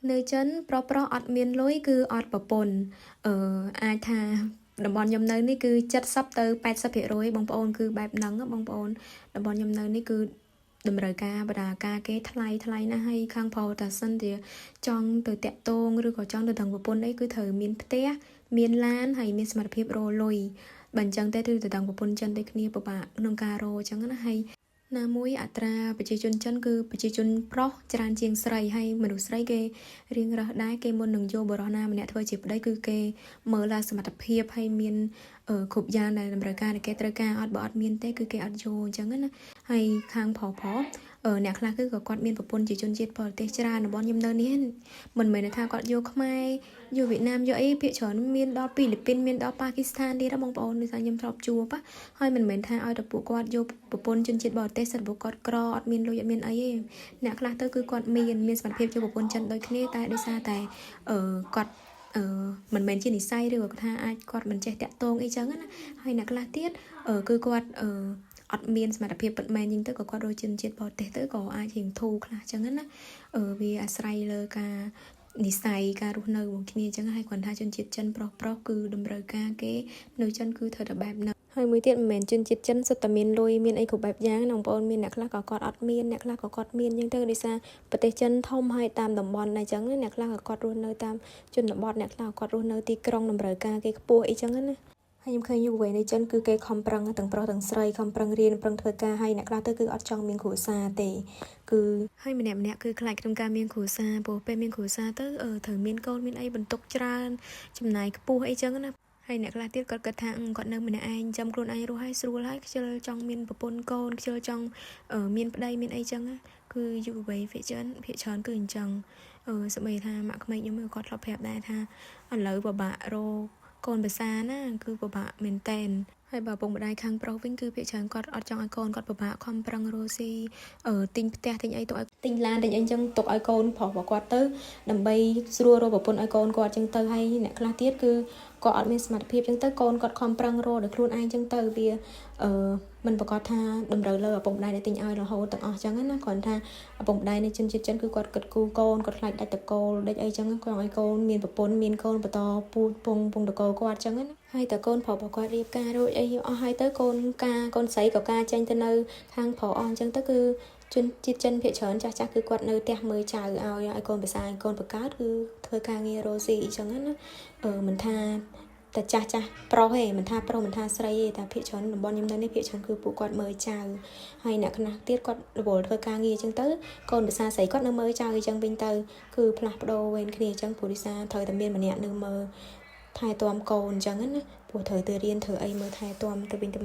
nơi chân pro ọt miên lối cứ ọt bờ pồn ai tha đồng bọn nhầm nơi ní cứ chất sắp tới 80% rồi bông bồn cứ bẹp nắng á bông bồn đồng bọn nhầm nơi ní cứ đầm rời ca bà đà ca cái thay na hay khang phò ta sân thì trong từ tẹt tôn rồi có trong từ thằng bờ pồn đấy cứ thời miên té miên lan hay miên smart phép rồi lùi bản chân té từ thằng bờ pồn chân đây kia bà nông cà rô chẳng nó hay ណាមួយអត្រាប្រជាជនចិនគឺប្រជាជនប្រុសច្រើនជាងស្រីហើយមនុស្សស្រីគេរៀងរស់ដែរគេមុននឹងយកបរិះណាម្នាក់ធ្វើជាប្តីគឺគេមើលឡើងសមត្ថភាពហើយមានគ្រប់យ៉ាងដែលតម្រូវការដែលគេត្រូវការអត់បើអត់មានទេគឺគេអត់យកអញ្ចឹងណាហើយខាងផផអ្នកខ្លះគឺក៏គាត់មានប្រពន្ធជាជនជាតិបរទេសច្រើនរបស់ខ្ញុំនៅនេះមិនមែនថាគាត់យកខ្មែរយកវៀតណាមយកអីភាគច្រើនមានដល់ពីលីពីនមានដល់ប៉ាគីស្ថានទៀតបងប្អូនដូចថាខ្ញុំធ្លាប់ជួបហើយមិនមែនថាឲ្យតែពួកគាត់យកប្រពន្ធជនជាតិបរទេសសិតពួកគាត់ក្រអត់មានលុយអត់មានអីទេអ្នកខ្លះទៅគឺគាត់មានសមត្ថភាពយកប្រពន្ធចិនដូចគ្នាតែដោយសារតែគាត់មិនមែនជានិស័យឬក៏ថាអាចគាត់មិនចេះតាក់ទងអីចឹងណាហើយអ្នកខ្លះទៀតគឺគាត់អត់មានសមត្ថភាពពិតមែនហ្នឹងទៅក៏គាត់រកជនជាតិបរទេសទៅក៏អាចរៀងធូរខ្លះចឹងណាវាអាស្រ័យលើការនិស័យការរស់នៅរបស់គ្នាចឹងហើយគាត់ថាជនជាតិចិនប្រុសគឺតម្រូវការគេនៅចិនគឺធ្វើតែបែបហ្នឹងហើយមួយទៀតមិនមែនជនជាតិចិនសុទ្ធតែមានលុយមានអីគ្រប់បែបយ៉ាងបងប្អូនមានអ្នកខ្លះក៏គាត់អត់មានអ្នកខ្លះក៏គាត់មានចឹងទៅដោយសារប្រទេសចិនធំហើយតាមតំបន់អីចឹងអ្នកខ្លះក៏គាត់រស់នៅតាមជនបទអ្នកខ្លះក៏គាត់រស់នៅទីក្រុងតម្រូវការគេខ្ពស់អីចឹងណាហើយខ្ញុំឃើញយុវវ័យនៅចិនគឺគេខំប្រឹងទាំងប្រុសទាំងស្រីខំប្រឹងរៀនប្រឹងធ្វើការហើយអ្នកខ្លះទៅគឺអត់ចង់មានគ្រួសារទេគឺហើយម្នាក់គឺខ្លាចក្នុងការមានគ្រួសារព្រោះពេលមានគ្រួសារទៅត្រូវមានកូនមានអីបន្ទុកច្រើនចំណាយខ្ពស់អីចឹងណាហើយអ្នកខ្លះទៀតគាត់គិតថាគាត់នៅម្នាក់ឯងចាំខ្លួនឯងរស់ហើយស្រួលហើយខ្ជិលចង់មានប្រពន្ធកូនខ្ជិលចង់មានប្តីមានអីចឹងគឺយុវវ័យភាគច្រើនគឺអញ្ចឹងស្បីថាម៉ាក់ក្មេកខ្ញុំគាត់ធ្លាប់ប្រាប់ដែរថាឥឡូវពិបាករកកូនភាសាណាគឺពិបាកមែនតែនហើយបើពុកម្ដាយខាងប្រុសវិញគឺភាគច្រើនគាត់អត់ចង់ឲ្យកូនគាត់ពិបាកខំប្រឹងរកស៊ីទិញផ្ទះទិញអីទុកឲ្យទិញឡានទិញអីចឹងទុកឲ្យកូនប្រុសរបស់គាត់ទៅដើម្បីស្រួលរកប្រពន្ធឲ្យកូនគាត់ចឹងទៅហើយអ្នកខ្លះទៀតគឺគាត់អត់មានសមត្ថភាពចឹងទៅកូនគាត់ខំប្រឹងរកដល់ខ្លួនឯងចឹងទៅវាមិនប្រកាសថាតម្រូវលើឪពុកម្ដាយដែលទិញឲ្យរហូតទាំងអស់ចឹងណាគ្រាន់ថាឪពុកម្ដាយនៃជនជាតិចិនគឺគាត់គិតគូរកូនគាត់ខ្លាចដាច់តកូលដាច់អីចឹងគាត់ឲ្យកូនមានប្រពន្ធមានកូនបន្តពូជពងតកូលគាត់ចឹងណាហើយតកូនប្រុសរបស់គាត់រៀបការរួចអីអស់ហើយទៅកូនស្រីក៏ការចេញទៅនៅខាងប្រុសអស់ចឹងទៅគឺជនជាតិចិនភាគច្រើនចាស់គឺគាត់នៅផ្ទះមើលចៅឲ្យកូនប្រសាកូនបកើតគឺធ្វើការងាររកស៊ីអីចឹងណាមិនថាតែចាស់ប្រុសទេមិនថាប្រុសមិនថាស្រីទេតែភាគច្រើនតំបន់ខ្ញុំនៅនេះភាគច្រើនគឺពួកគាត់មើលចៅហើយអ្នកខ្លះទៀតគាត់រវល់ធ្វើការងារអញ្ចឹងទៅកូនភាសាស្រីគាត់នៅមើលចៅអញ្ចឹងវិញទៅគឺផ្លាស់ប្ដូរវេនគ្នាអញ្ចឹងព្រោះភាសាត្រូវតែមានម្នាក់នៅមើលថែទាំកូនអញ្ចឹងណាព្រោះត្រូវទៅរៀនធ្វើអីមើលថែទាំទៅវិញទៅ